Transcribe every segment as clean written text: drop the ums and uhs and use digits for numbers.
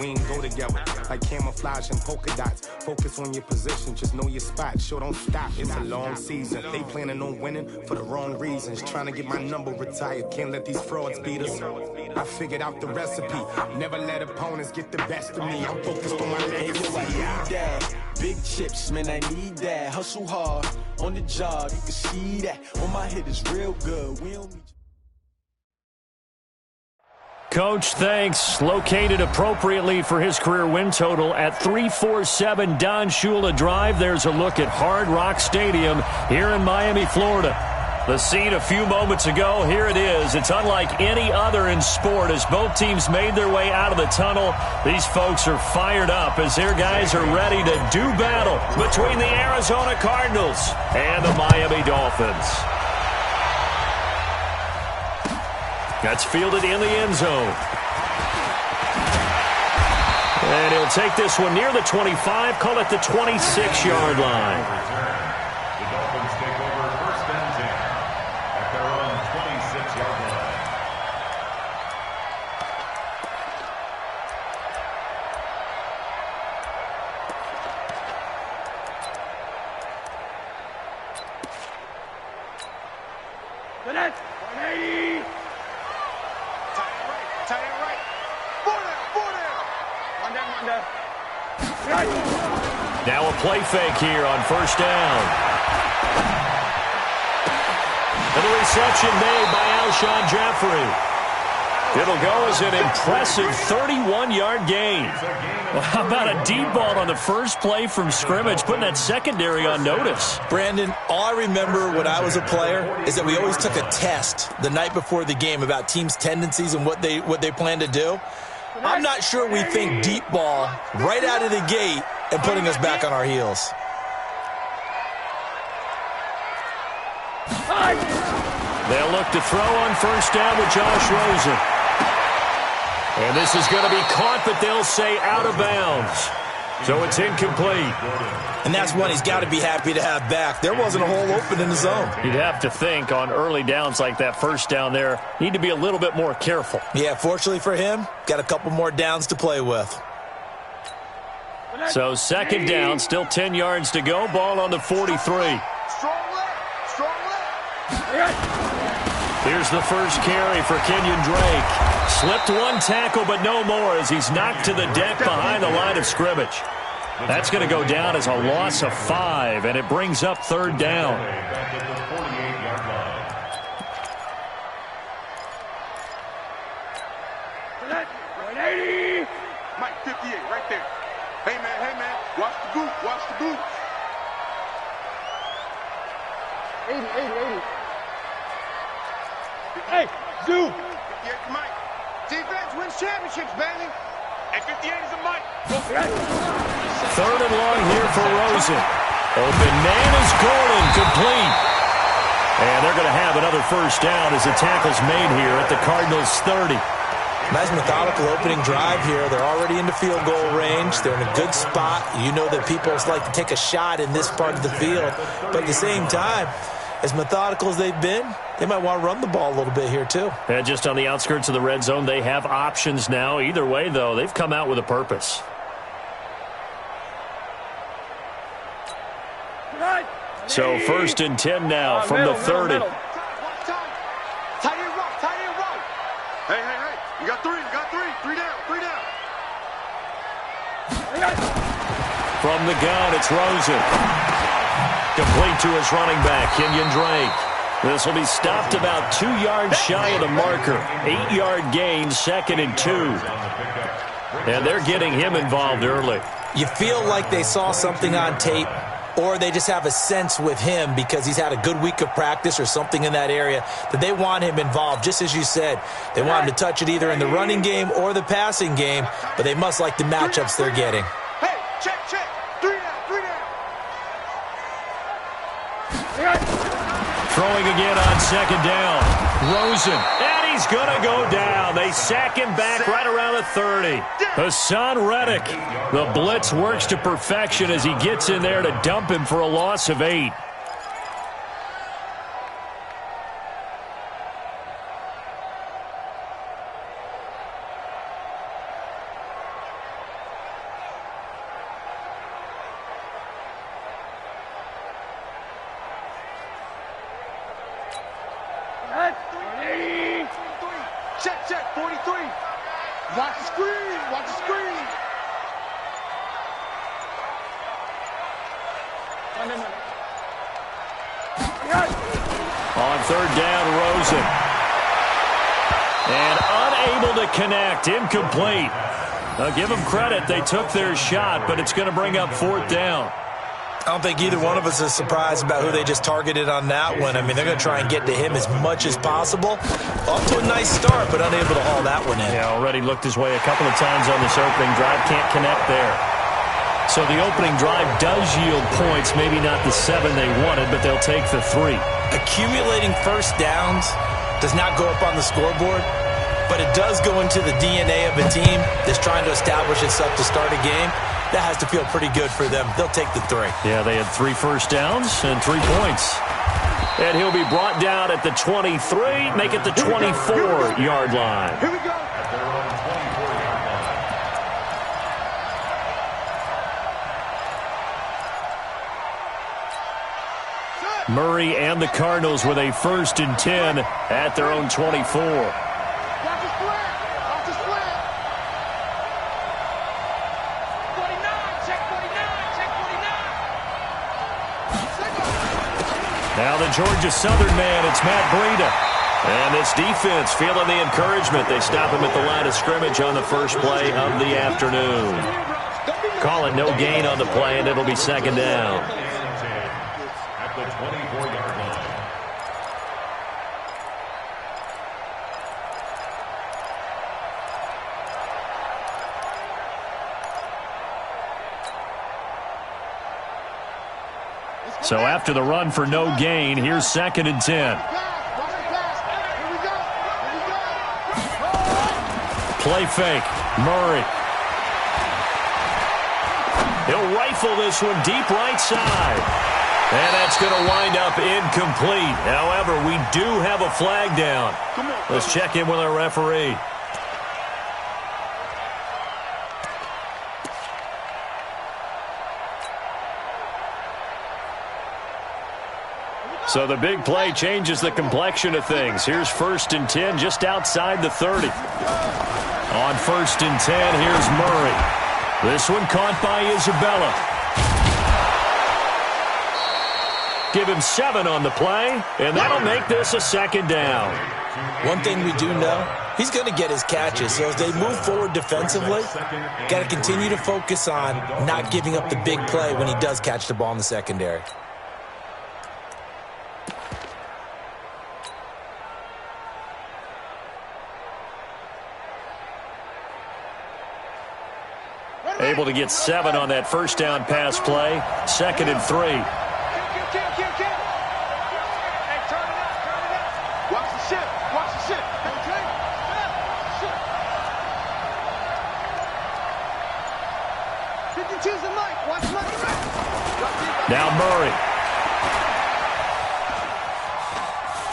we ain't go together. Like camouflage and polka dots. Focus on your position, just know your spot. Sure, don't stop, it's a long season. They planning on winning for the wrong reasons. Trying to get my number retired, can't let these frauds beat us. I figured out the recipe. Never let opponents get the best of me. I'm focused on my legacy. I need that. Big chips, man, I need that. Hustle hard on the job, you can see that. On my head is real good. We don't need. Coach, thanks. Located appropriately for his career win total at 347 Don Shula Drive. There's a look at Hard Rock Stadium here in Miami, Florida. The scene a few moments ago, here it is. It's unlike any other in sport as both teams made their way out of the tunnel. These folks are fired up as their guys are ready to do battle between the Arizona Cardinals and the Miami Dolphins. That's fielded in the end zone. And he'll take this one near the 25, call it the 26-yard line. Now a play fake here on first down. And the reception made by Alshon Jeffrey. It'll go as an impressive 31-yard gain. Well, how about a deep ball on the first play from scrimmage, putting that secondary on notice? Brandon, all I remember when I was a player is that we always took a test the night before the game about teams' tendencies and what they plan to do. I'm not sure we think deep ball right out of the gate and putting us back on our heels. They'll look to throw on first down with Josh Rosen. And this is going to be caught, but they'll say out of bounds. So it's incomplete. And that's one he's got to be happy to have back. There wasn't a hole open in the zone. You'd have to think on early downs like that first down there, need to be a little bit more careful. Yeah, fortunately for him, got a couple more downs to play with. So second down, still 10 yards to go. Ball on the 43. Here's the first carry for Kenyon Drake. Slipped one tackle, but no more as he's knocked to the deck behind the line of scrimmage. That's going to go down as a loss of 5, and it brings up third down. Mike 58 right there. Hey, man, watch the boot. 80. Hey, Zoo. 58 to Mike. Defense wins championships, baby. And 58 is a Mike. Third and long here for Rosen. Open man is Gordon, complete. And they're going to have another first down as the tackle's made here at the Cardinals' 30. Nice methodical opening drive here. They're already into field goal range. They're in a good spot. You know that people like to take a shot in this part of the field. But at the same time, as methodical as they've been, they might want to run the ball a little bit here too. And just on the outskirts of the red zone, they have options now. Either way, though, they've come out with a purpose. So first and 10 now from the 30. Tight end run. Hey. You got three. Three down. From the gun, it's Rosen. Complete to his running back, Kenyon Drake. This will be stopped about 2 yards shy of the marker. 8-yard gain, second and 2. And they're getting him involved early. You feel like they saw something on tape, or they just have a sense with him because he's had a good week of practice or something in that area that they want him involved. Just as you said, they want him to touch it either in the running game or the passing game, but they must like the matchups they're getting. Hey, check. 3 down. Throwing again on second down. Rosen. And he's going to go down. They sack him back right around the 30. Hassan Reddick. The blitz works to perfection as he gets in there to dump him for a loss of 8. Watch the screen. Watch the screen. On third down, Rosen. And unable to connect. Incomplete. Now give them credit. They took their shot, but it's going to bring up fourth down. I don't think either one of us is surprised about who they just targeted on that one. I mean, they're going to try and get to him as much as possible. Off to a nice start, but unable to haul that one in. Yeah, already looked his way a couple of times on this opening drive. Can't connect there. So the opening drive does yield points. Maybe not the 7 they wanted, but they'll take the 3. Accumulating first downs does not go up on the scoreboard, but it does go into the DNA of a team that's trying to establish itself to start a game. That has to feel pretty good for them. They'll take the 3. Yeah, they had 3 first downs and 3 points. And he'll be brought down at the 23, make it the 24-yard line. Here we go. Murray and the Cardinals with a 1st and 10 at their own 24. Watch the split. Watch the split. 49. Check 49. Check 49. Now the Georgia Southern man, it's Matt Breida. And this defense feeling the encouragement. They stop him at the line of scrimmage on the first play of the afternoon. Call it no gain on the play, and it'll be 2nd down. At the 24-yard line. So after the run for no gain, here's 2nd and 10. Play fake. Murray. He'll rifle this one deep right side. And that's going to wind up incomplete. However, we do have a flag down. Let's check in with our referee. So the big play changes the complexion of things. Here's 1st and 10 just outside the 30. On 1st and 10, here's Murray. This one caught by Isabella. Give him 7 on the play, and that'll make this a 2nd down. One thing we do know, he's going to get his catches. So as they move forward defensively, got to continue to focus on not giving up the big play when he does catch the ball in the secondary. Able to get 7 on that first down pass play. 2nd and 3. Hey, turn it up, turn it up. Watch the ship, watch the ship. Okay? Ship. 52's the mic, watch Mike. Now Murray.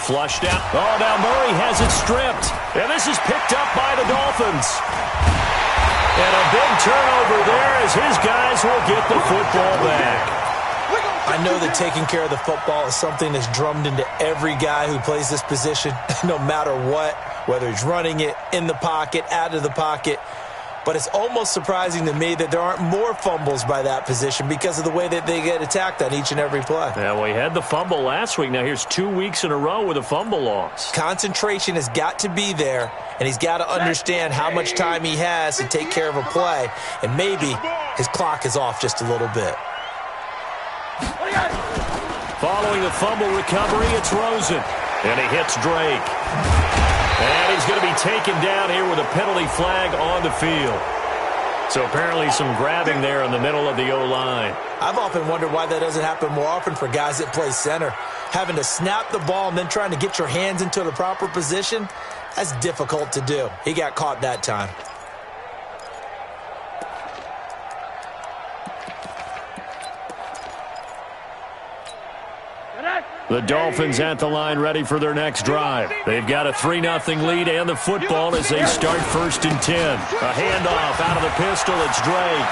Flushed out. Oh, now Murray has it stripped. And this is picked up by the Dolphins. And a big turnover there as his guys will get the football back. I know that taking care of the football is something that's drummed into every guy who plays this position, no matter what, whether he's running it, in the pocket, out of the pocket. But it's almost surprising to me that there aren't more fumbles by that position because of the way that they get attacked on each and every play. Yeah, we had the fumble last week. Now here's 2 weeks in a row with a fumble loss. Concentration has got to be there, and he's got to understand how much time he has to take care of a play, and maybe his clock is off just a little bit. Following the fumble recovery, it's Rosen. And he hits Drake. And he's going to be taken down here with a penalty flag on the field. So apparently some grabbing there in the middle of the O-line. I've often wondered why that doesn't happen more often for guys that play center. Having to snap the ball and then trying to get your hands into the proper position, that's difficult to do. He got caught that time. The Dolphins at the line ready for their next drive. They've got a 3-0 lead and the football as they start 1st and 10. A handoff out of the pistol. It's Drake.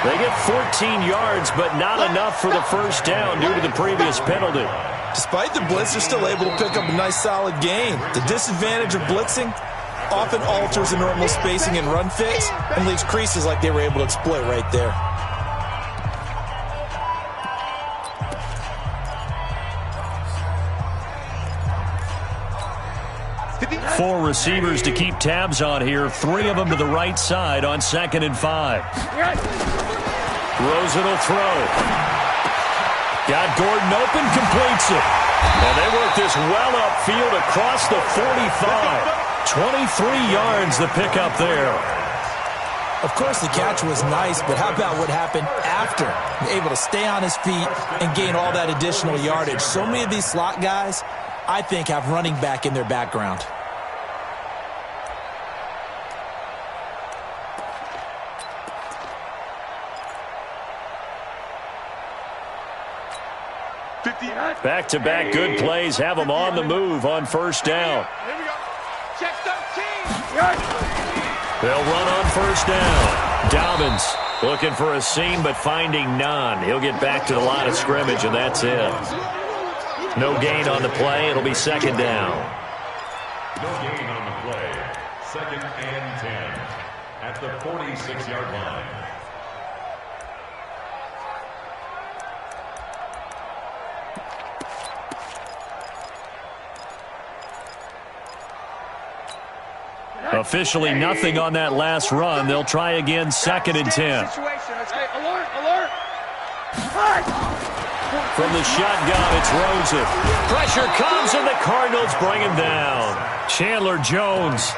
They get 14 yards, but not enough for the first down due to the previous penalty. Despite the blitz, they're still able to pick up a nice solid gain. The disadvantage of blitzing often alters the normal spacing and run fits and leaves creases like they were able to exploit right there. Four receivers to keep tabs on here. 3 of them to the right side on 2nd and 5. Rosen will throw. Got Gordon open, completes it. And they work this well upfield across the 45. 23 yards the pickup there. Of course, the catch was nice, but how about what happened after? Able to stay on his feet and gain all that additional yardage. So many of these slot guys, I think, have running back in their background. Back-to-back good plays have them on the move on 1st down. Here we go. Check 13. They'll run on 1st down. Dobbins looking for a seam but finding none. He'll get back to the line of scrimmage, and that's it. No gain on the play. It'll be 2nd down. No gain on the play. 2nd and 10 at the 46-yard line. Officially nothing on that last run. They'll try again 2nd and 10. Alert, alert. From the shotgun, it's Rosen. Pressure comes, and the Cardinals bring him down. Chandler Jones.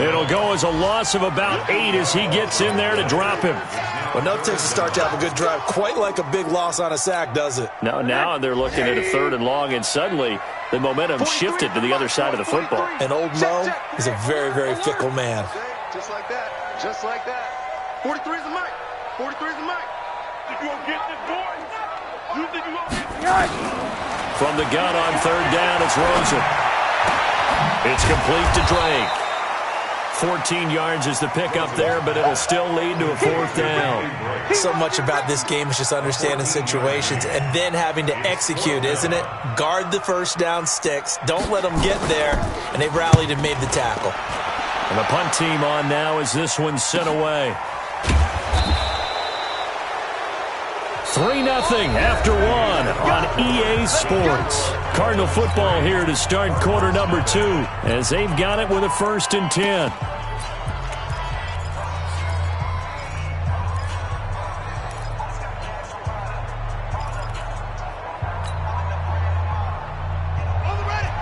It'll go as a loss of about 8 as he gets in there to drop him. Well, no takes to start to have a good drive. Quite like a big loss on a sack, does it? Now they're looking at a 3rd and long, and suddenly the momentum shifted to the other side of the football. And old Mo is a very, very fickle man. Just like that. Just like that. 43 is the mic. 43 is the mic. You gonna get this, boy? You think you gonna get this? From the gun on 3rd down, it's Rosen. It's complete to Drake. 14 yards is the pickup there, but it'll still lead to a 4th down. So much about this game is just understanding situations and then having to execute, isn't it? Guard the 1st down sticks. Don't let them get there. And they've rallied and made the tackle. And the punt team on now as this one's sent away. 3-0 after 1 on EA Sports. Cardinal football here to start quarter number 2 as they've got it with a 1st and 10.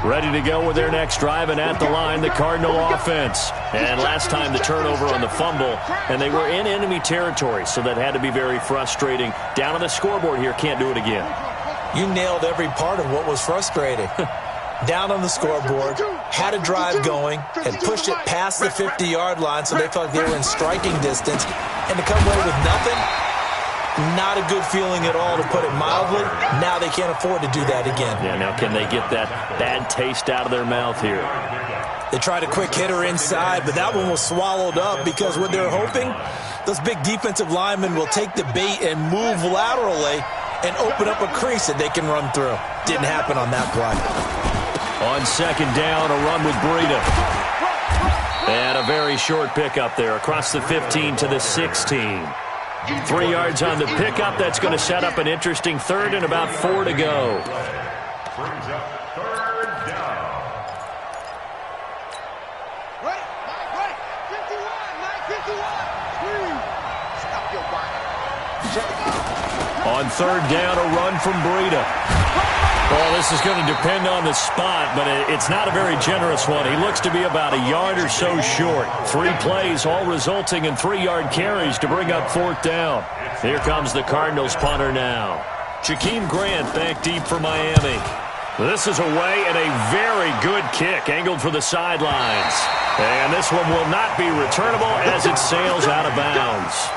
Ready to go with their next drive, and at the line, the Cardinal offense. And last time the turnover on the fumble, and they were in enemy territory, so that had to be very frustrating. Down on the scoreboard here, can't do it again. You nailed every part of what was frustrating. Down on the scoreboard, had a drive going, had pushed it past the 50-yard line so they felt like they were in striking distance, and to come away with nothing, not a good feeling at all, to put it mildly. Now they can't afford to do that again. Yeah, now can they get that bad taste out of their mouth here? They tried a quick hitter inside, but that one was swallowed up because what they're hoping, those big defensive linemen will take the bait and move laterally and open up a crease that they can run through. Didn't happen on that play. On 2nd down, a run with Breida. And a very short pickup there across the 15 to the 16. 3 yards on the pickup. That's going to set up an interesting 3rd and about 4 to go. Brings up 3rd down. Ready, Mike, ready. 51, Mike, 51. Stop your body. On 3rd down, a run from Breida. Well, this is going to depend on the spot, but it's not a very generous one. He looks to be about a yard or so short. 3 plays, all resulting in 3-yard carries to bring up 4th down. Here comes the Cardinals punter now. Jakeem Grant back deep for Miami. This is away and a very good kick, angled for the sidelines. And this one will not be returnable as it sails out of bounds.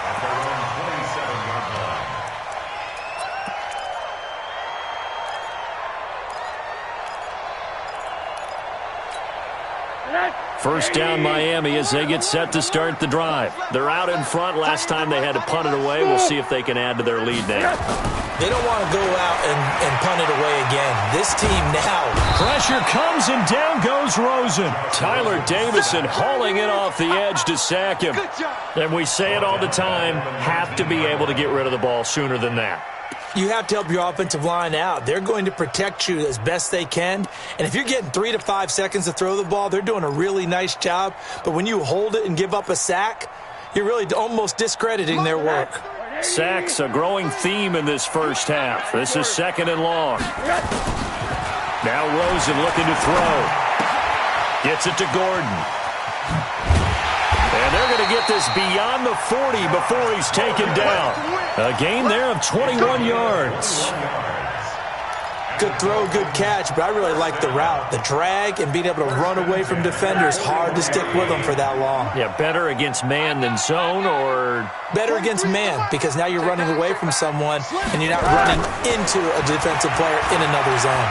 First down Miami as they get set to start the drive. They're out in front. Last time they had to punt it away. We'll see if they can add to their lead now. They don't want to go out and punt it away again. This team now. Pressure comes and down goes Rosen. Tyler Davison hauling it off the edge to sack him. And we say it all the time, have to be able to get rid of the ball sooner than that. You have to help your offensive line out. They're going to protect you as best they can. And if you're getting 3 to 5 seconds to throw the ball, they're doing a really nice job. But when you hold it and give up a sack, you're really almost discrediting their work. Sacks, a growing theme in this first half. This is 2nd and long. Now Rosen looking to throw. Gets it to Gordon. And they're going to get this beyond the 40 before he's taken down. A gain there of 21 yards. Good throw, good catch, but I really like the route. The drag and being able to run away from defenders, hard to stick with them for that long. Yeah, better against man than zone, or? Better against man, because now you're running away from someone and you're not running into a defensive player in another zone.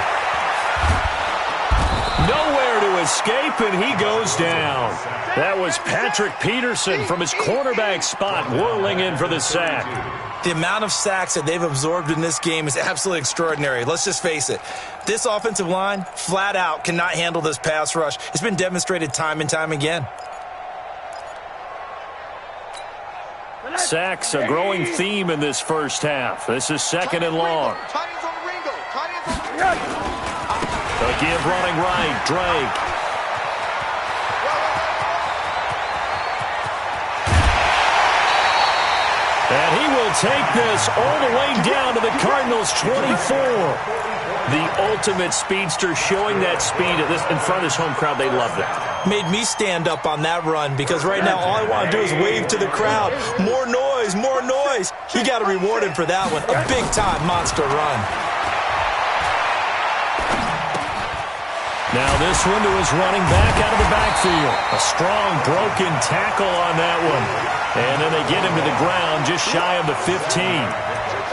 Nowhere to escape, and he goes down. That was Patrick Peterson from his cornerback spot whirling in for the sack. The amount of sacks that they've absorbed in this game is absolutely extraordinary. Let's just face it. This offensive line, flat out, cannot handle this pass rush. It's been demonstrated time and time again. Sacks, a growing theme in this first half. This is 2nd and long. The give running right, Drake. And he will take this all the way down to the Cardinals' 24. The ultimate speedster, showing that speed in front of his home crowd. They love that. Made me stand up on that run, because right now all I want to do is wave to the crowd. More noise, more noise. You got to reward him for that one. A big-time monster run. Now this one to his running back out of the backfield. A strong broken tackle on that one. And then they get him to the ground just shy of the 15.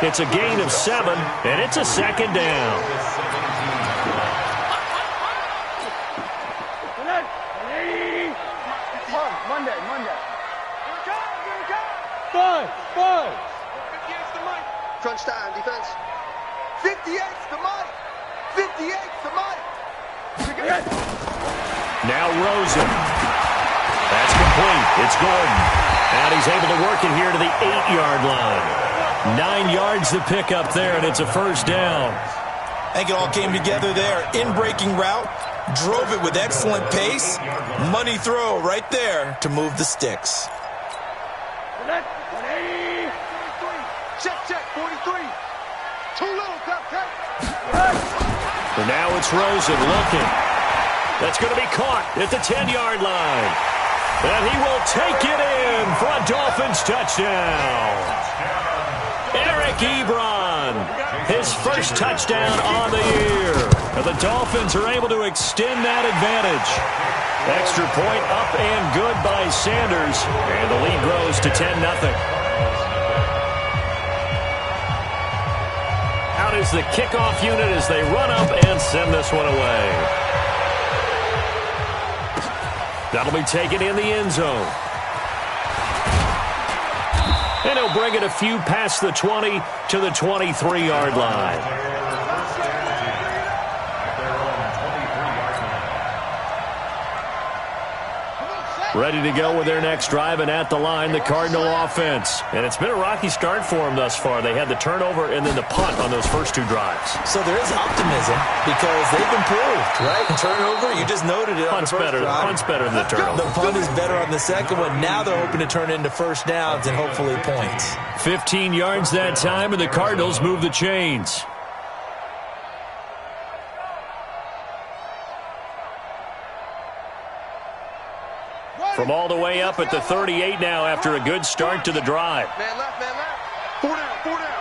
It's a gain of 7, and it's a 2nd down. Monday. Five. 58's the mic. Crunch time, defense. 58's the mic. 58's the mic. Now Rosen. That's complete. It's Gordon. And he's able to work it here to the 8-yard line. 9 yards to pick up there, and it's a first down. I think it all came together there. In-breaking route, drove it with excellent pace. Money throw right there to move the sticks. Check, 43. Too little, Captain. For now it's Rosen looking. That's going to be caught at the 10-yard line. And he will take it in for a Dolphins touchdown. Eric Ebron, his first touchdown on the year. And the Dolphins are able to extend that advantage. Extra point up and good by Sanders. And the lead grows to 10-0. Out is the kickoff unit as they run up and send this one away. That'll be taken in the end zone. And he'll bring it a few past the 20 to the 23-yard line. Ready to go with their next drive, and at the line, the Cardinal offense. And it's been a rocky start for them thus far. They had the turnover and then the punt on those first 2 drives. So there is optimism because they've improved, right? Turnover, you just noted it. Punt's better than the turnover. The punt is better on the second one. Now they're hoping to turn it into first downs and hopefully points. 15 yards that time, and the Cardinals move the chains. From all the way up at the 38 now after a good start to the drive. Man left. 4 down.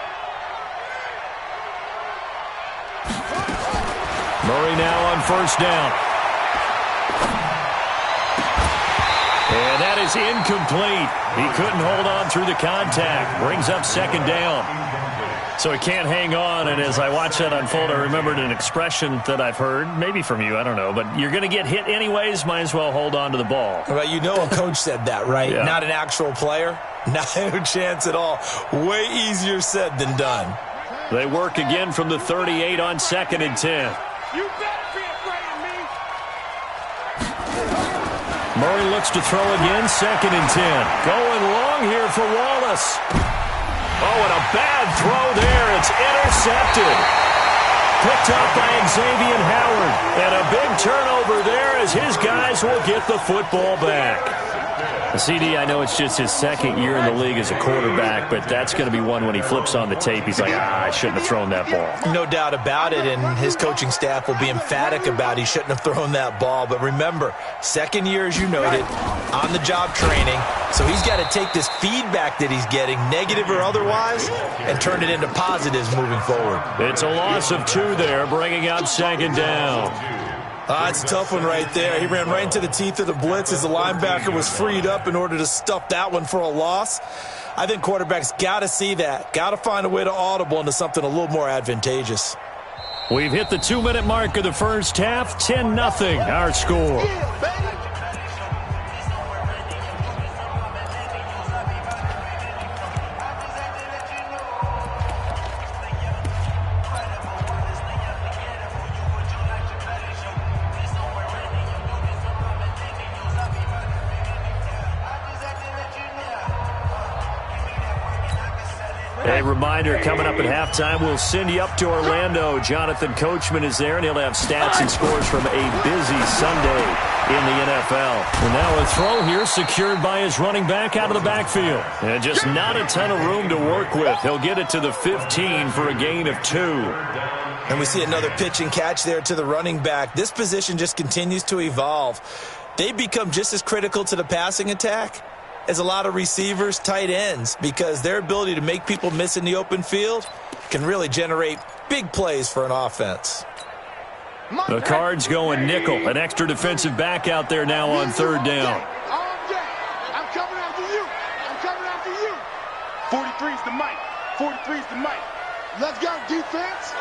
Murray now on first down. And that is incomplete. He couldn't hold on through the contact. Brings up second down. So he can't hang on, and as I watch that unfold, I remembered an expression that I've heard, maybe from you, I don't know, but you're going to get hit anyways, might as well hold on to the ball. Well, you know a coach said that, right? Yeah. Not an actual player. No chance at all. Way easier said than done. They work again from the 38 on 2nd and 10. You better be afraid of me. Murray looks to throw again, 2nd and 10. Going long here for Wallace. Oh, and a bad throw there. It's intercepted. Picked up by Xavier Howard. And a big turnover there as his guys will get the football back. CD, I know it's just his 2nd year in the league as a quarterback, but that's going to be one when he flips on the tape. He's like, I shouldn't have thrown that ball. No doubt about it, and his coaching staff will be emphatic about he shouldn't have thrown that ball. But remember, 2nd year, as you noted, on-the-job training. So he's got to take this feedback that he's getting, negative or otherwise, and turn it into positives moving forward. It's a loss of 2 there, bringing up 2nd down. It's a tough one right there. He ran right into the teeth of the blitz as the linebacker was freed up in order to stuff that one for a loss. I think quarterbacks got to see that. Got to find a way to audible into something a little more advantageous. We've hit the 2-minute mark of the first half. 10-0 our score. A reminder, coming up at halftime, we'll send you up to Orlando. Jonathan Coachman is there, and he'll have stats and scores from a busy Sunday in the NFL. And now a throw here secured by his running back out of the backfield. And just not a ton of room to work with. He'll get it to the 15 for a gain of 2. And we see another pitch and catch there to the running back. This position just continues to evolve. They become just as critical to the passing attack as a lot of receivers, tight ends, because their ability to make people miss in the open field can really generate big plays for an offense. The Cards going nickel. An extra defensive back out there now on 3rd down. I'm coming after you. I'm coming after you. 43's the mic. 43's the mic. Let's go, defense.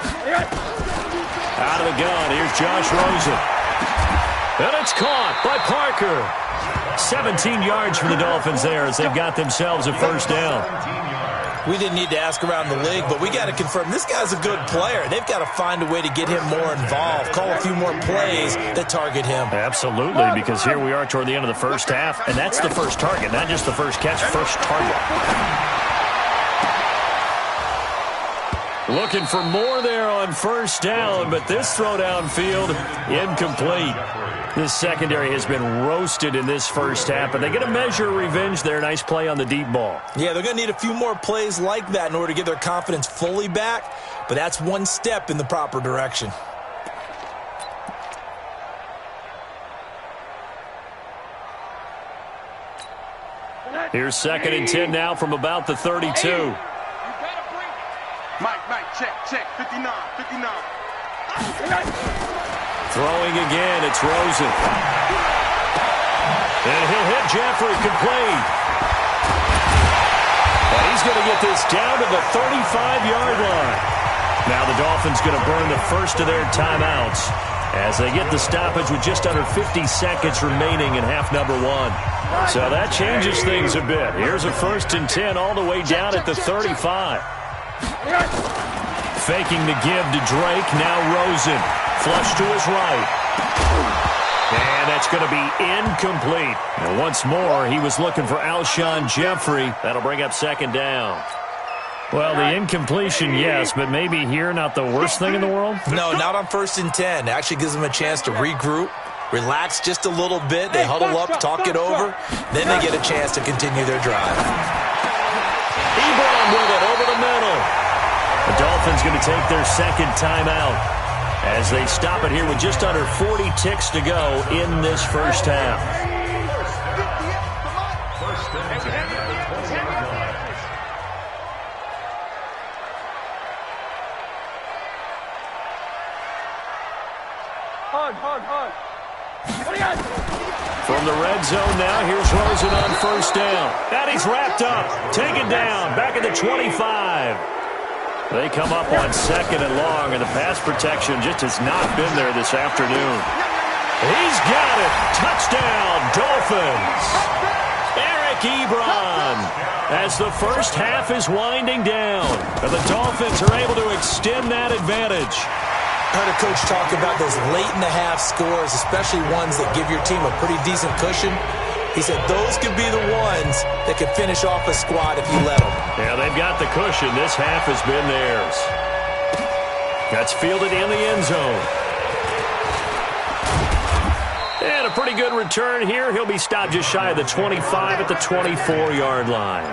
Out of the gun. Here's Josh Rosen. And it's caught by Parker. 17 yards for the Dolphins there as they've got themselves a 1st down. We didn't need to ask around the league, but we got to confirm this guy's a good player. They've got to find a way to get him more involved, call a few more plays that target him. Absolutely, because here we are toward the end of the first half, and that's the first target, not just the first catch, first target. Looking for more there on 1st down, but this throw downfield incomplete. This secondary has been roasted in this first half, but they get a measure of revenge there. Nice play on the deep ball. Yeah, they're going to need a few more plays like that in order to get their confidence fully back, but that's one step in the proper direction. Here's 2nd and 10 now from about the 32. Mike, check, 59. Throwing again, it's Rosen. And he'll hit Jeffrey, complete. And he's going to get this down to the 35-yard line. Now the Dolphins going to burn the first of their timeouts as they get the stoppage with just under 50 seconds remaining in half number 1. So that changes things a bit. Here's a 1st and 10 all the way down at the 35. Faking the give to Drake, now Rosen. Flush to his right. And that's going to be incomplete. And once more, he was looking for Alshon Jeffrey. That'll bring up 2nd down. Well, the incompletion, yes, but maybe here not the worst thing in the world? No, not on 1st and 10. It actually gives them a chance to regroup, relax just a little bit. They huddle up, talk it over. Then they get a chance to continue their drive. Ebron with it over the middle. The Dolphins going to take their 2nd timeout as they stop it here with just under 40 ticks to go in this first half. Hard. From the red zone now, here's Rosen on 1st down. And he's wrapped up, taken down, back at the 25. They come up on 2nd and long, and the pass protection just has not been there this afternoon. He's got it. Touchdown, Dolphins. Eric Ebron, as the first half is winding down, and the Dolphins are able to extend that advantage. I heard a coach talk about those late-in-the-half scores, especially ones that give your team a pretty decent cushion. He said those could be the ones that could finish off a squad if you let them. Yeah, they've got the cushion. This half has been theirs. That's fielded in the end zone. And a pretty good return here. He'll be stopped just shy of the 25 at the 24-yard line.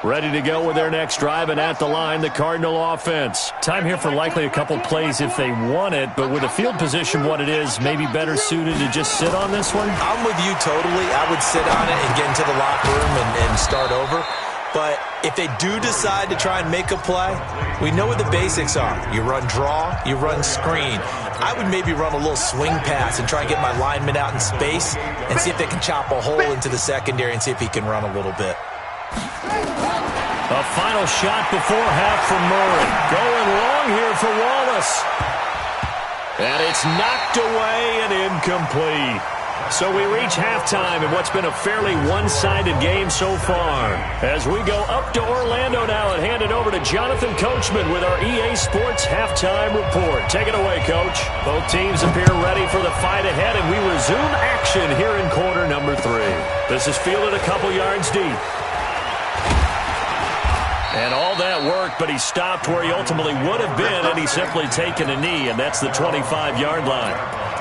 Ready to go with their next drive, and at the line, the Cardinal offense. Time here for likely a couple plays if they want it, but with the field position what it is, maybe better suited to just sit on this one? I'm with you totally. I would sit on it and get into the locker room and start over. But if they do decide to try and make a play, we know what the basics are. You run draw, you run screen. I would maybe run a little swing pass and try and get my lineman out in space and see if they can chop a hole into the secondary and see if he can run a little bit. A final shot before half from Murray. Going long here for Wallace. And it's knocked away and incomplete. So we reach halftime in what's been a fairly one-sided game so far. As we go up to Orlando now and hand it over to Jonathan Coachman with our EA Sports Halftime Report. Take it away, Coach. Both teams appear ready for the fight ahead, and we resume action here in quarter number 3. This is fielded a couple yards deep. And all that worked, but he stopped where he ultimately would have been, and he's simply taken a knee, and that's the 25-yard line.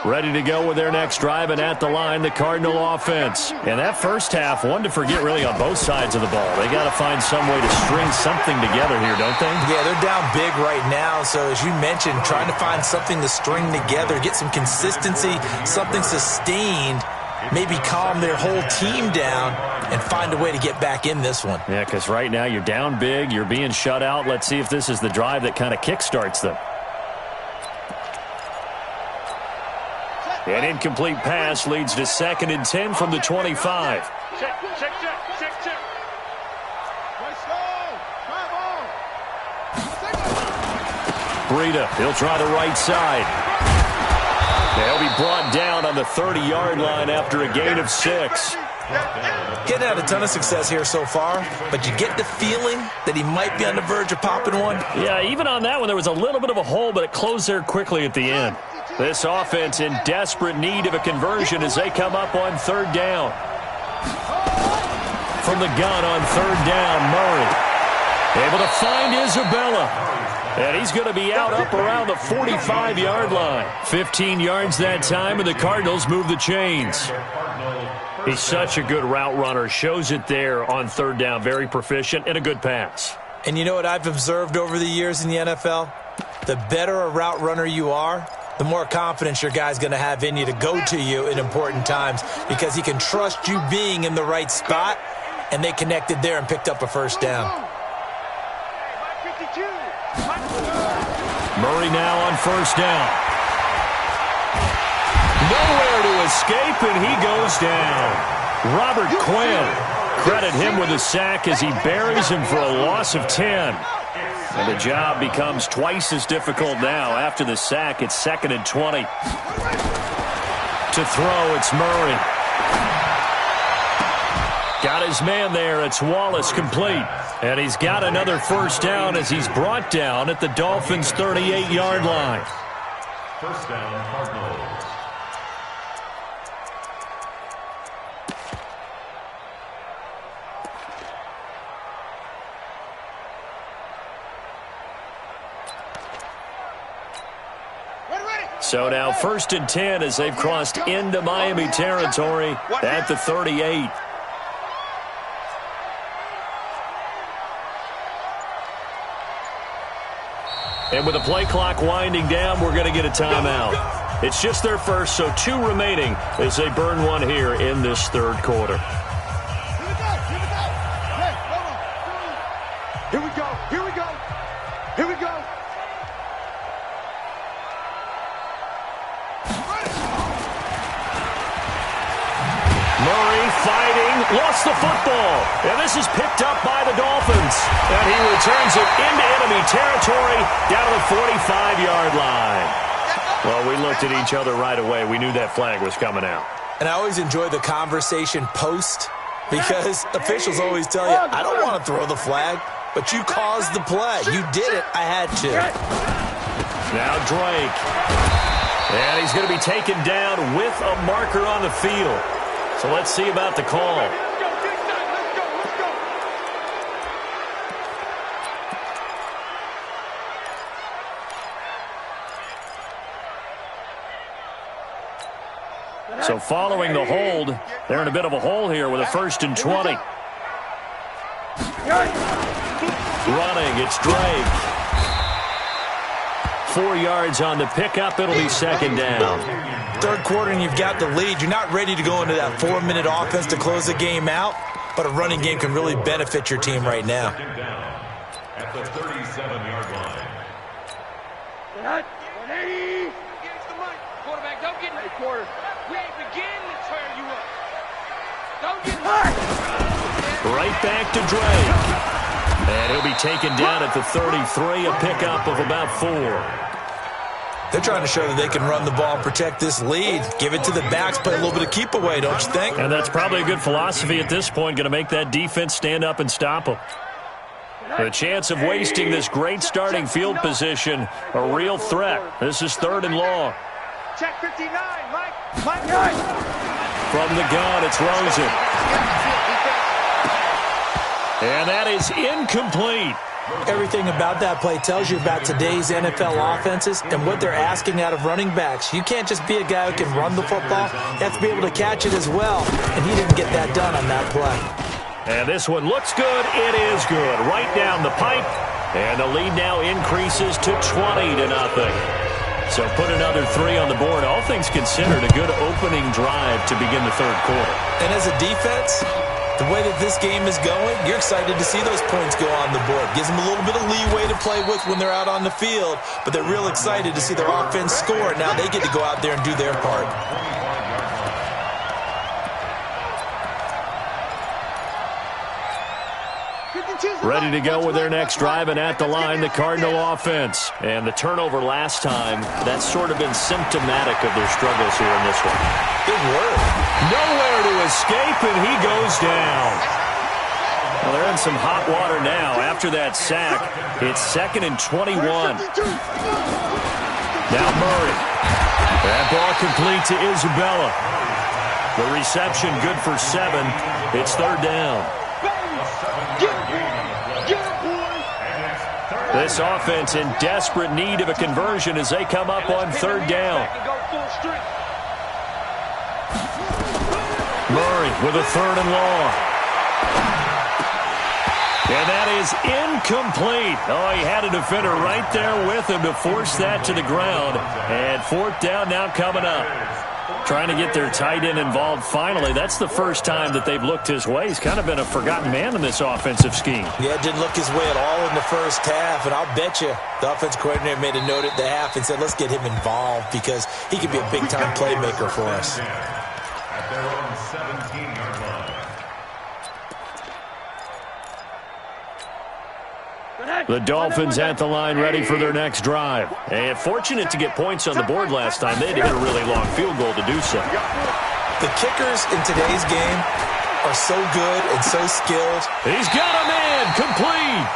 Ready to go with their next drive, and at the line, the Cardinal offense. And that first half, one to forget really on both sides of the ball. They got to find some way to string something together here, don't they? Yeah, they're down big right now. So as you mentioned, trying to find something to string together, get some consistency, something sustained, maybe calm their whole team down and find a way to get back in this one. Yeah, because right now you're down big, you're being shut out. Let's see if this is the drive that kind of kickstarts them. An incomplete pass leads to 2nd and 10 from the 25. Check. Breida, he'll try the right side. They'll be brought down on the 30-yard line after a gain of 6. Getting had a ton of success here so far, but you get the feeling that he might be on the verge of popping one. Yeah, even on that one, there was a little bit of a hole, but it closed there quickly at the end. This offense in desperate need of a conversion as they come up on 3rd down. From the gun on 3rd down, Murray able to find Isabella. And he's going to be out up around the 45-yard line. 15 yards that time, and the Cardinals move the chains. He's such a good route runner. Shows it there on 3rd down. Very proficient and a good pass. And you know what I've observed over the years in the NFL? The better a route runner you are, the more confidence your guy's going to have in you to go to you in important times because he can trust you being in the right spot, and they connected there and picked up a 1st down. Murray now on 1st down. Nowhere to escape, and he goes down. Robert Quinn, credit him with a sack as he buries him for a loss of 10. And the job becomes twice as difficult now. After the sack, it's 2nd and 20. To throw, it's Murray. Got his man there. It's Wallace complete. And he's got another 1st down as he's brought down at the Dolphins' 38-yard line. 1st down, Cardinals. So now 1st and 10 as they've crossed into Miami territory at the 38. And with the play clock winding down, we're going to get a timeout. It's just their first, so 2 remaining as they burn one here in this third quarter. Here we go. Here we go. Here we go. Murray fighting, lost the football. And this is picked up by the Dolphins. And he returns it into enemy territory down to the 45-yard line. Well, we looked at each other right away. We knew that flag was coming out. And I always enjoy the conversation post because officials always tell you, I don't want to throw the flag, but you caused the play. You did it. I had to. Now Drake. And he's going to be taken down with a marker on the field. So let's see about the call. So following the hold, they're in a bit of a hole here with a 1st and 20. Running, it's Drake. 4 yards on the pickup. It'll be 2nd down. Third quarter and you've got the lead. You're not ready to go into that 4-minute offense to close the game out, but a running game can really benefit your team right now. At the 37-yard line. 180. Quarterback, don't get in the quarter. We ain't beginning to tear you up. Don't get in. Right back to Drake. And he'll be taken down at the 33, a pickup of about 4. They're trying to show that they can run the ball and protect this lead. Give it to the backs, play a little bit of keep away, don't you think? And that's probably a good philosophy at this point, going to make that defense stand up and stop them. The chance of wasting this great starting field position, a real threat. This is 3rd and long. Check 59, Mike. From the gun, it's Rosen. And that is incomplete. Everything about that play tells you about today's NFL offenses and what they're asking out of running backs. You can't just be a guy who can run the football. You have to be able to catch it as well, and he didn't get that done on that play. And this one looks good. It is good. Right down the pipe. And the lead now increases to 20-0. So put another 3 on the board. All things considered, a good opening drive to begin the third quarter. And as a defense, the way that this game is going, you're excited to see those points go on the board. Gives them a little bit of leeway to play with when they're out on the field, but they're real excited to see their offense score. Now they get to go out there and do their part. Ready to go with their next drive, and at the line, the Cardinal offense. And the turnover last time, that's sort of been symptomatic of their struggles here in this one. Big word. Nowhere to escape, and he goes down. Well, they're in some hot water now. After that sack, it's 2nd and 21. Now Murray. That ball complete to Isabella. The reception good for 7. It's 3rd down. This offense in desperate need of a conversion as they come up on 3rd down. Murray with a 3rd and long. And that is incomplete. Oh, he had a defender right there with him to force that to the ground. And 4th down now coming up. Trying to get their tight end involved finally. That's the first time that they've looked his way. He's kind of been a forgotten man in this offensive scheme. Yeah, it didn't look his way at all in the first half, and I'll bet you the offensive coordinator made a note at the half and said, let's get him involved because he could be a big-time playmaker for us. At their own 17-yard line. The Dolphins at the line ready for their next drive. And fortunate to get points on the board last time. They had to hit a really long field goal to do so. The kickers in today's game are so good and so skilled. He's got a man complete.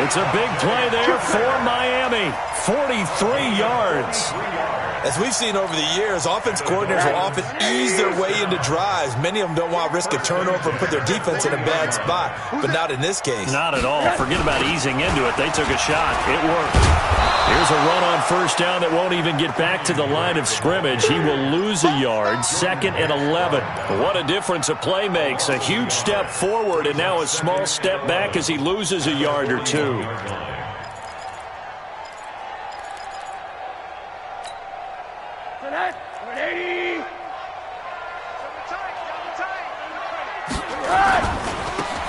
It's a big play there for Miami. 43 yards. As we've seen over the years, offense coordinators will often ease their way into drives. Many of them don't want to risk a turnover and put their defense in a bad spot, but not in this case. Not at all. Forget about easing into it. They took a shot. It worked. Here's a run on 1st down that won't even get back to the line of scrimmage. He will lose a yard. 2nd and 11. What a difference a play makes. A huge step forward and now a small step back as he loses a yard or 2.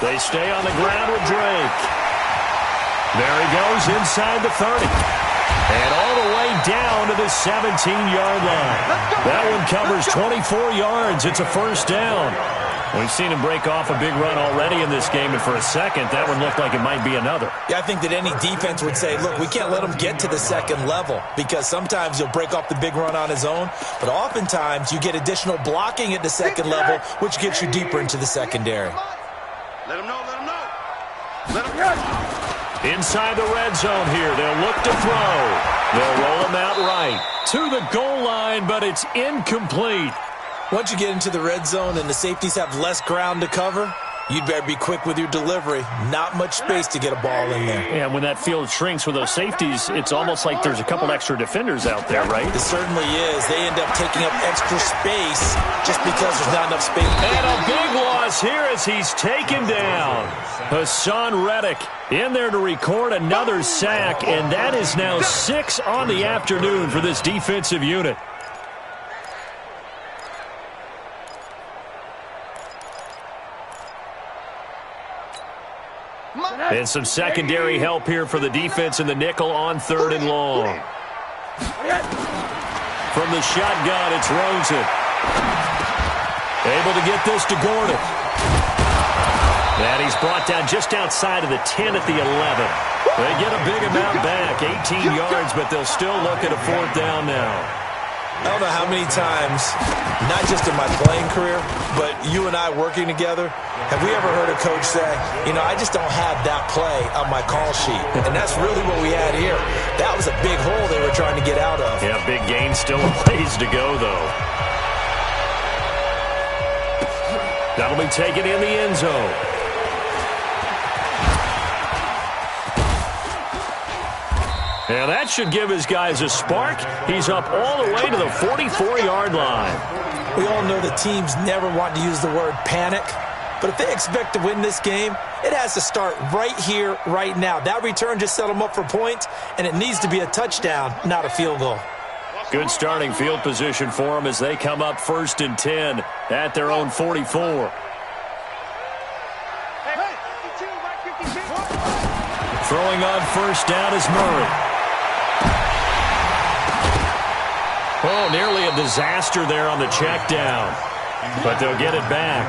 They stay on the ground with Drake. There he goes inside the 30. And all the way down to the 17-yard line. That one covers 24 yards. It's a first down. We've seen him break off a big run already in this game, and for a second, that one looked like it might be another. Yeah, I think that any defense would say, look, we can't let him get to the second level because sometimes he'll break off the big run on his own, but oftentimes you get additional blocking at the second level, which gets you deeper into the secondary. Let him know, let him know. Let him go. Inside the red zone here, they'll look to throw. They'll roll him out right to the goal line, but it's incomplete. Once you get into the red zone and the safeties have less ground to cover, you'd better be quick with your delivery. Not much space to get a ball in there. Yeah, when that field shrinks with those safeties, it's almost like there's a couple extra defenders out there, right? It certainly is. They end up taking up extra space just because there's not enough space. And a big loss here as he's taken down. Hassan Reddick in there to record another sack, and that is now 6 on the afternoon for this defensive unit. And some secondary help here for the defense in the nickel on 3rd and long. From the shotgun, it's Rosen. Able to get this to Gordon. And he's brought down just outside of the 10 at the 11. They get a big amount back, 18 yards, but they'll still look at a 4th down now. I don't know how many times, not just in my playing career, but you and I working together, have we ever heard a coach say, you know, I just don't have that play on my call sheet. And that's really what we had here. That was a big hole they were trying to get out of. Yeah, big gain, still a ways to go, though. That'll be taken in the end zone. And that should give his guys a spark. He's up all the way to the 44-yard line. We all know that teams never want to use the word panic, but if they expect to win this game, it has to start right here, right now. That return just set them up for points, and it needs to be a touchdown, not a field goal. Good starting field position for them as they come up 1st and 10 at their own 44. Throwing on 1st down is Murray. Oh, nearly a disaster there on the check down, but they'll get it back.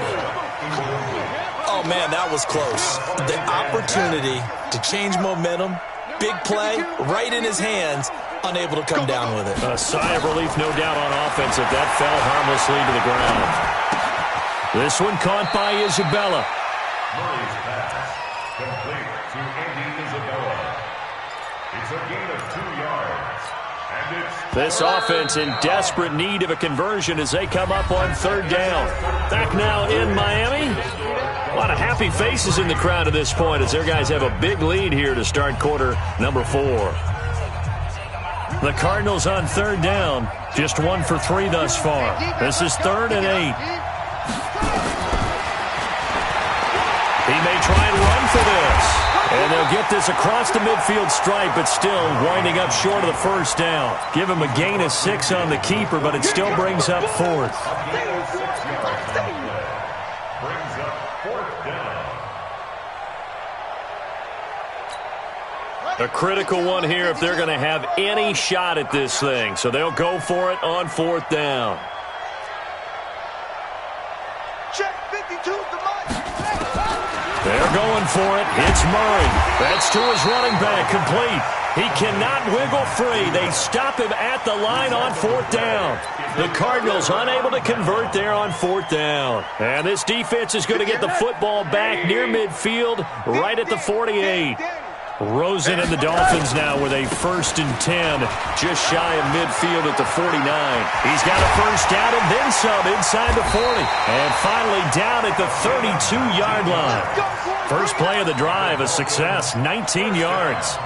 Oh, man, that was close. The opportunity to change momentum, big play, right in his hands, unable to come down with it. A sigh of relief, no doubt, on offense if that fell harmlessly to the ground. This one caught by Isabella. Murray's pass, complete to Andy Isabella. It's a gain of 2 yards. This offense in desperate need of a conversion as they come up on 3rd down. Back now in Miami. A lot of happy faces in the crowd at this point as their guys have a big lead here to start quarter number 4. The Cardinals on 3rd down. Just 1 for 3 thus far. This is 3rd and 8. He may try and run for this. And they'll get this across the midfield stripe, but still winding up short of the 1st down. Give him a gain of 6 on the keeper, but it still brings up 4th. Brings up 4th down. A critical one here if they're going to have any shot at this thing. So they'll go for it on 4th down. Check 52's the mic. They're going for it. It's Murray. That's to his running back. Complete. He cannot wiggle free. They stop him at the line on 4th down. The Cardinals unable to convert there on 4th down. And this defense is going to get the football back near midfield, right at the 48. Rosen and the Dolphins now with a 1st and 10, just shy of midfield at the 49. He's got a 1st down and then some inside the 40. And finally down at the 32-yard line. First play of the drive, a success, 19 yards.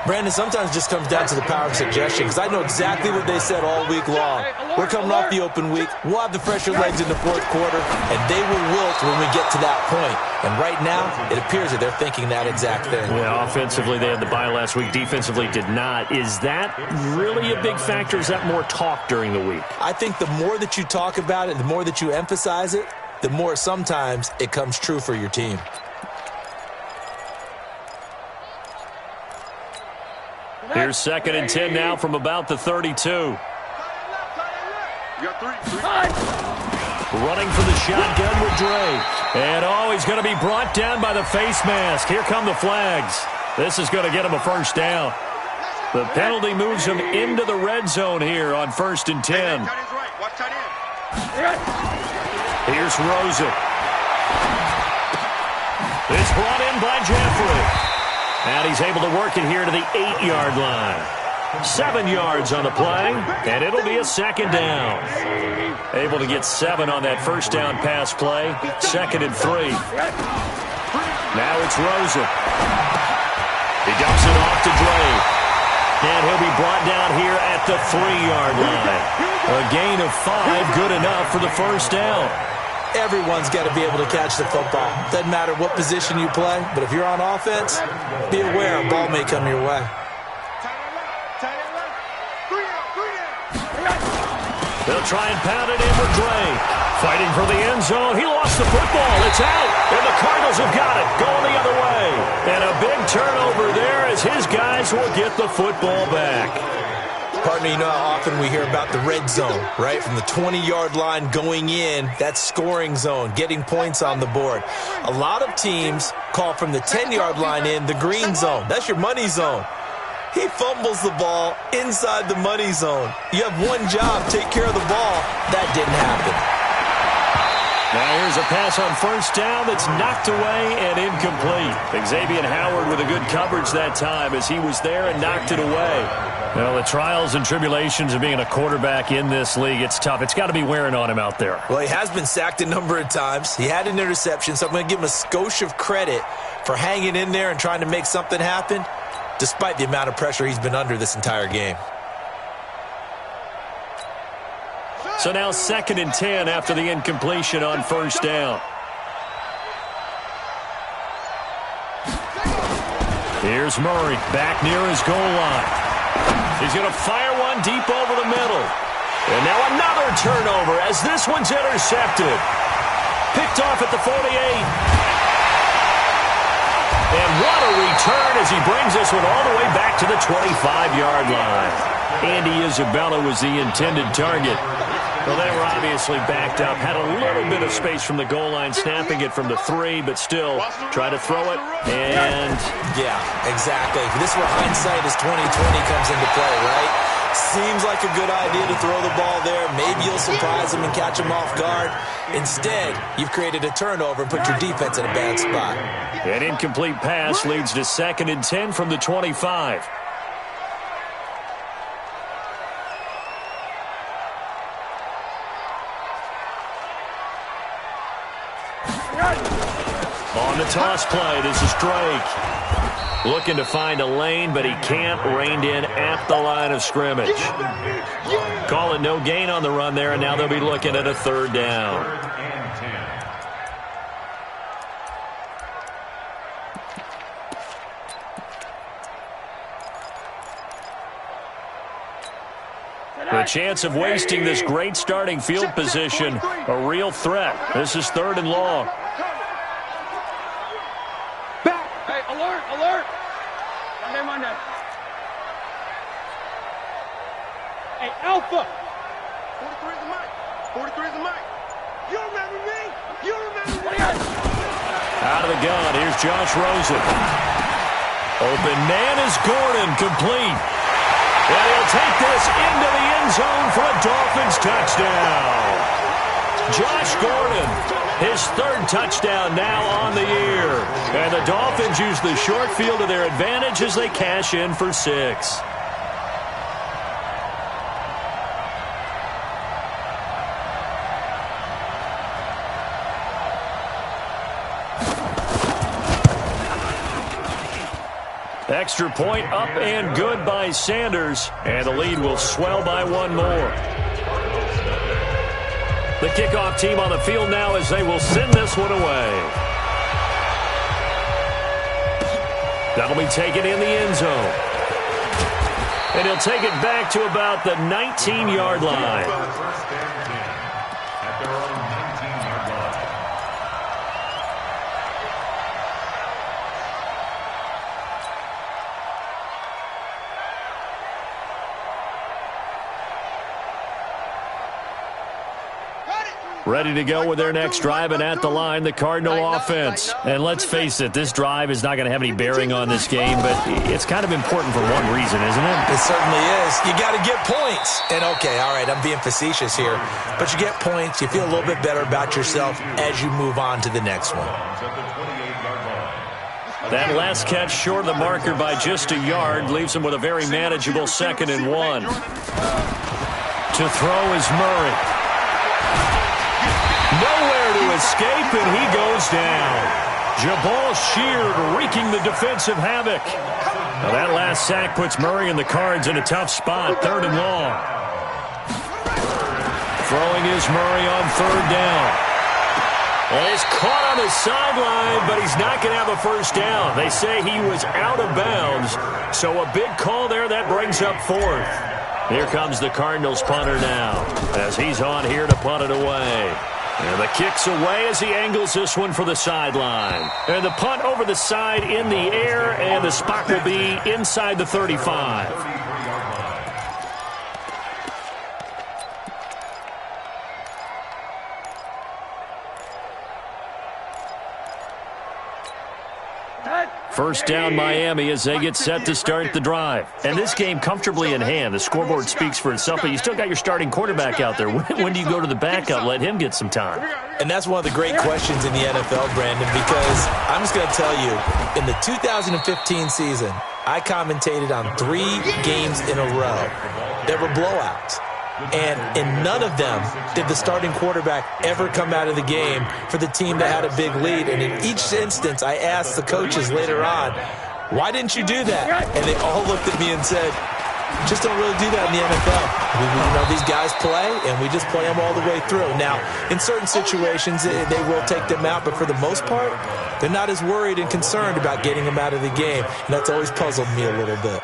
Brandon, sometimes it just comes down to the power of suggestion, because I know exactly what they said all week long. We're coming off the open week. We'll have the fresher legs in the 4th quarter, and they will wilt when we get to that point. And right now, it appears that they're thinking that exact thing. Yeah, offensively, they had the bye last week. Defensively, did not. Is that really a big factor? Is that more talk during the week? I think the more that you talk about it, the more that you emphasize it, the more sometimes it comes true for your team. Here's 2nd and 10 now from about the 32. You got three. Running for the shotgun with Drake. And he's going to be brought down by the face mask. Here come the flags. This is going to get him a first down. The penalty moves him into the red zone here on 1st and 10. Watch tight end. Here's Rosen. It's brought in by Jeffrey. And he's able to work it here to the 8-yard line. 7 yards on the play, and it'll be a 2nd down. Able to get 7 on that first down pass play. 2nd and 3. Now it's Rosen. He dumps it off to Drake. And he'll be brought down here at the 3-yard line. A gain of 5, good enough for the first down. Everyone's got to be able to catch the football. Doesn't matter what position you play, but if you're on offense, be aware a ball may come your way. They'll try and pound it in with Drake. Fighting for the end zone. He lost the football. It's out. And the Cardinals have got it. Going the other way. And a big turnover there as his guys will get the football back. Partner, you know how often we hear about the red zone, right? From the 20-yard line going in, that scoring zone, getting points on the board. A lot of teams call from the 10-yard line in the green zone. That's your money zone. He fumbles the ball inside the money zone. You have one job, take care of the ball. That didn't happen. Now here's a pass on first down that's knocked away and incomplete. Xavier Howard with a good coverage that time as he was there and knocked it away. Well, the trials and tribulations of being a quarterback in this league, it's tough. It's got to be wearing on him out there. Well, he has been sacked a number of times. He had an interception, so I'm going to give him a skosh of credit for hanging in there and trying to make something happen, despite the amount of pressure he's been under this entire game. So now 2nd and 10 after the incompletion on first down. Here's Murray back near his goal line. He's going to fire one deep over the middle. And now another turnover as this one's intercepted. Picked off at the 48. And what a return as he brings this one all the way back to the 25-yard line. Andy Isabella was the intended target. Well, they were obviously backed up. Had a little bit of space from the goal line, snapping it from the 3, but still try to throw it. And yeah, exactly. This is where hindsight is 20/20 comes into play, right? Seems like a good idea to throw the ball there. Maybe you'll surprise him and catch him off guard. Instead, you've created a turnover and put your defense in a bad spot. An incomplete pass leads to 2nd and 10 from the 25. On the toss play, this is Drake. Looking to find a lane, but he can't. Reined in at the line of scrimmage. Call it no gain on the run there, and now they'll be looking at a 3rd down. The chance of wasting this great starting field position, a real threat. This is 3rd and long. Hey, alert, alert. Monday. Hey, Alpha. 43 is the mic. 43 is the mic. You remember me? You remember me? Out of the gun, here's Josh Rosen. Open man is Gordon, complete. And he'll take this into the end zone for a Dolphins touchdown. Josh Gordon, his 3rd touchdown now on the year. And the Dolphins use the short field to their advantage as they cash in for 6. Extra point up and good by Sanders. And the lead will swell by 1 more. The kickoff team on the field now as they will send this one away. That'll be taken in the end zone. And he'll take it back to about the 19-yard line. Ready to go with their next drive, and at the line, the Cardinal offense. And let's face it, this drive is not going to have any bearing on this game, but it's kind of important for one reason, isn't it? It certainly is. You got to get points. And, okay, all right, I'm being facetious here, but you get points, you feel a little bit better about yourself as you move on to the next one. That last catch short of the marker by just a yard leaves him with a very manageable 2nd and 1. To throw is Murray. Nowhere to escape, and he goes down. Jabal Sheard wreaking the defensive havoc. Now that last sack puts Murray and the Cards in a tough spot, 3rd and long. Throwing is Murray on 3rd down. Well, he's caught on the sideline, but he's not going to have a first down. They say he was out of bounds, so a big call there that brings up 4th. Here comes the Cardinals punter now, as he's on here to punt it away. And the kick's away as he angles this one for the sideline. And the punt over the side in the air, and the spot will be inside the 35. First down Miami as they get set to start the drive. And this game comfortably in hand. The scoreboard speaks for itself, but you still got your starting quarterback out there. When do you go to the backup? Let him get some time. And that's one of the great questions in the NFL, Brandon, because I'm just going to tell you, in the 2015 season, I commentated on 3 games in a row. There were blowouts. And in none of them did the starting quarterback ever come out of the game for the team that had a big lead. And in each instance, I asked the coaches later on, why didn't you do that? And they all looked at me and said, just don't really do that in the NFL. These guys play, and we just play them all the way through. Now, in certain situations, they will take them out, but for the most part, they're not as worried and concerned about getting them out of the game. And that's always puzzled me a little bit.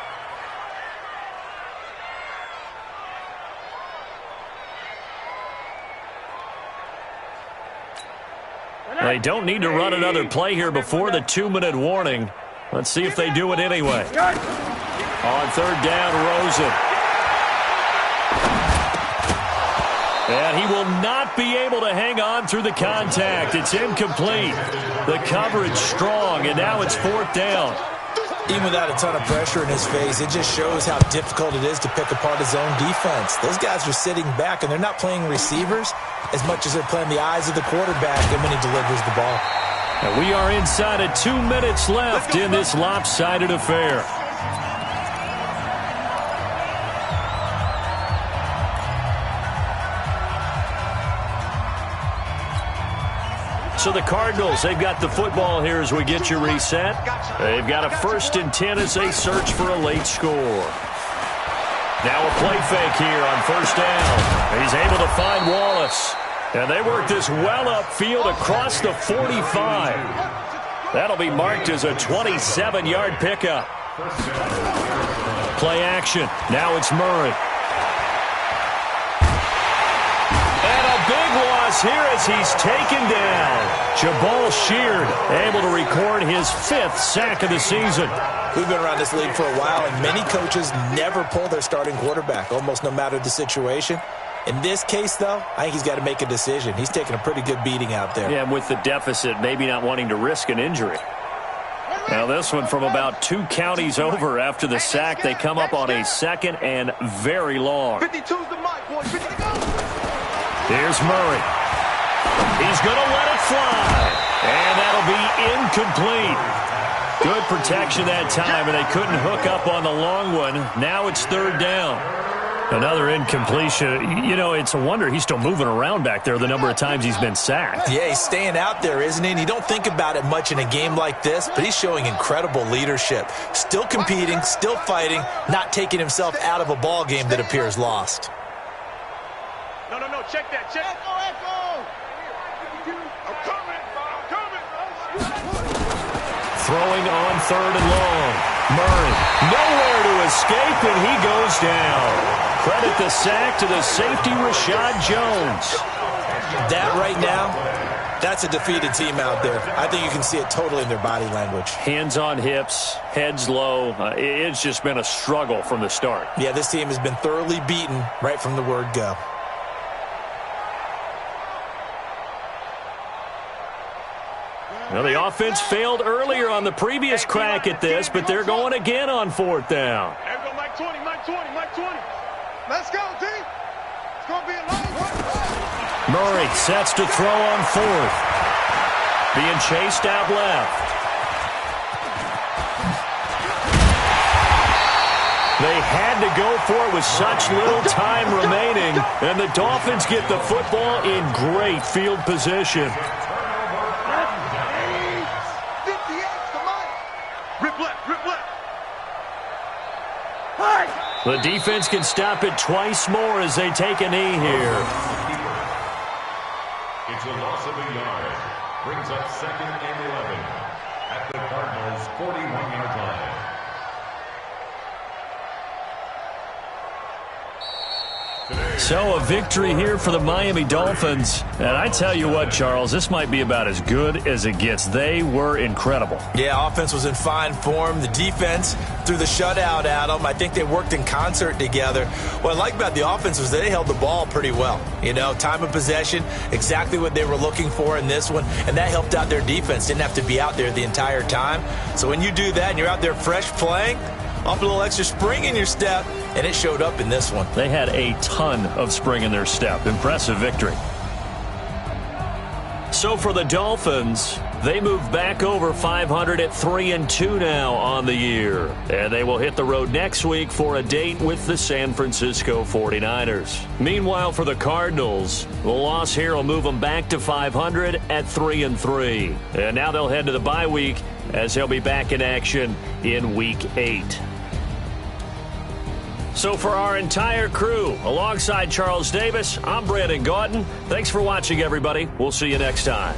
They don't need to run another play here before the 2-minute warning. Let's see if they do it anyway. On 3rd down, Rosen. And he will not be able to hang on through the contact. It's incomplete. The coverage strong, and now it's 4th down. Even without a ton of pressure in his face, it just shows how difficult it is to pick apart his own defense. Those guys are sitting back, and they're not playing receivers as much as they're playing the eyes of the quarterback and when he delivers the ball. And we are inside of 2 minutes left in this lopsided affair. So the Cardinals, they've got the football here as we get you reset. They've got a 1st and 10 as they search for a late score. Now a play fake here on 1st down. He's able to find Wallace. And they work this well upfield across the 45. That'll be marked as a 27-yard pickup. Play action. Now it's Murray. Big loss here as he's taken down. Jabal Sheard able to record his 5th sack of the season. We've been around this league for a while, and many coaches never pull their starting quarterback, almost no matter the situation. In this case, though, I think he's got to make a decision. He's taking a pretty good beating out there. Yeah, with the deficit, maybe not wanting to risk an injury. Now this one from about 2 counties over after the sack. They come up on a 2nd and very long. 52's the mic, boys. 50 to go. Here's Murray. He's going to let it fly. And that'll be incomplete. Good protection that time, and they couldn't hook up on the long one. Now it's 3rd down. Another incompletion. You know, it's a wonder he's still moving around back there the number of times he's been sacked. Yeah, he's staying out there, isn't he? And you don't think about it much in a game like this, but he's showing incredible leadership. Still competing, still fighting, not taking himself out of a ball game that appears lost. No, check that, check. Echo. I'm coming. Throwing on 3rd and long. Murray, nowhere to escape, and he goes down. Credit the sack to the safety, Rashad Jones. That right now, that's a defeated team out there. I think you can see it totally in their body language. Hands on hips, heads low. It's just been a struggle from the start. Yeah, this team has been thoroughly beaten right from the word go. Well, the offense failed earlier on the previous crack at this, but they're going again on 4th down. There we go, Mike 20, Mike 20, Mike 20. Let's go, team. It's going to be a long one. Murray sets to throw on 4th. Being chased out left. They had to go for it with such little time remaining, and the Dolphins get the football in great field position. The defense can stop it twice more as they take a knee here. It's a loss of a yard. Brings up 2nd and 11 at the Cardinals' 41-yard line. So a victory here for the Miami Dolphins. And I tell you what, Charles, this might be about as good as it gets. They were incredible. Yeah, offense was in fine form. The defense threw the shutout at them. I think they worked in concert together. What I like about the offense was they held the ball pretty well. You know, time of possession, exactly what they were looking for in this one. And that helped out their defense. Didn't have to be out there the entire time. So when you do that and you're out there fresh playing, off a little extra spring in your step, and it showed up in this one. They had a ton of spring in their step. Impressive victory. So for the Dolphins, they move back over 500 at 3-2 now on the year. And they will hit the road next week for a date with the San Francisco 49ers. Meanwhile, for the Cardinals, the loss here will move them back to 500 at 3-3. And now they'll head to the bye week as they'll be back in action in Week 8. So for our entire crew, alongside Charles Davis, I'm Brandon Gaudin. Thanks for watching, everybody. We'll see you next time.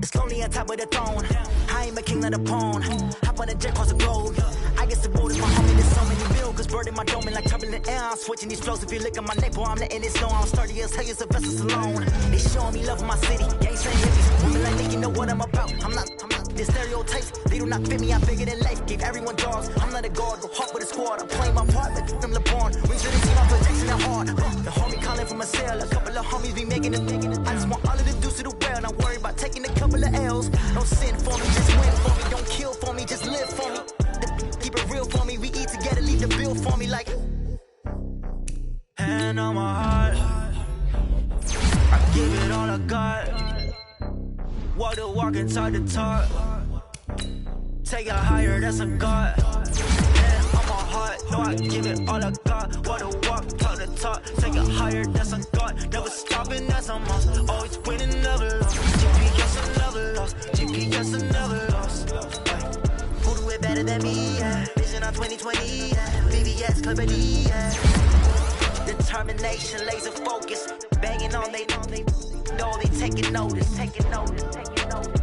It's lonely on top of the throne. I ain't a king of the pawn. Hop on a jet across the globe. I get supported, my homie. There's so many real, cause bird in my dome and like turbulent air. I'm switching these flows. If you look at my neck, boy, I'm letting it snow. I'm sturdy as hell, as a vessel alone. They showing me love in my city. Yeah, ain't saying hippies. Women like me, you know what I'm about. I'm not the stereotypes. They do not fit me. I'm bigger than life. Gave everyone dogs. I'm not a guard. Go hawk with a squad. I'm playing my part like them LeBron. Rings to the team. I'm projecting it hard. The homie calling from a cell. A couple of homies be making it. I just want all of the dudes to the well. Not worry about taking a couple of L's. No no sin for me, just win for me. Don't kill for me, just live for me. Keep it real for me, we eat together, leave the bill for me like. Hand on my heart, I give it all I got. Walk the walk and talk the talk. Take it higher, that's a God. Hand on my heart, no, I give it all I got. Walk the walk, talk the talk. Take it higher, that's a God. Never stopping, that's a must. Always winning, never lost. GPS, I never lost. GPS, I never lost. Who do it better than me? Yeah. Vision on 2020. Yeah. VVS, Clippity. Yeah. Determination, laser focus. Banging on they know they taking notice. Taking notice. Taking notice.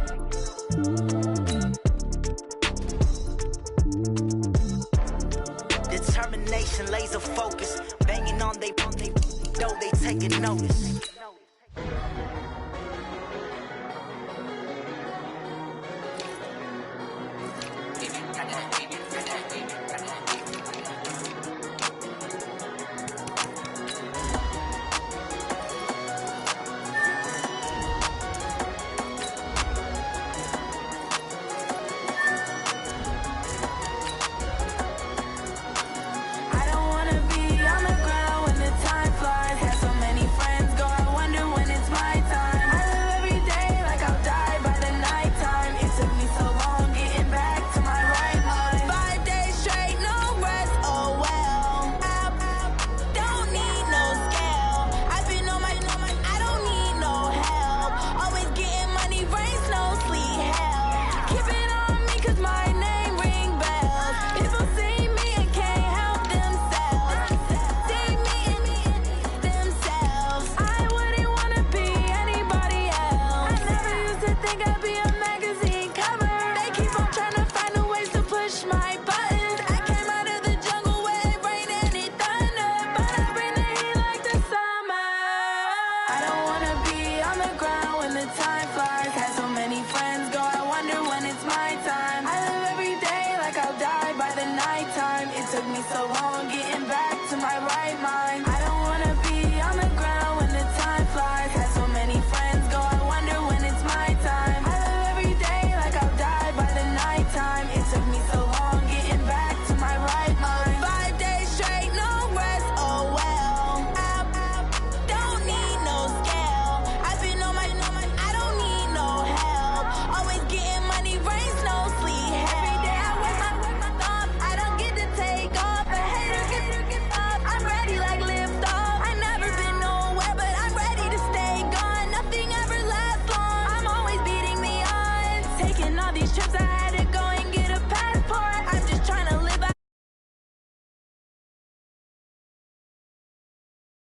Determination, laser focus, banging on they know they taking notice. Taking all these trips I had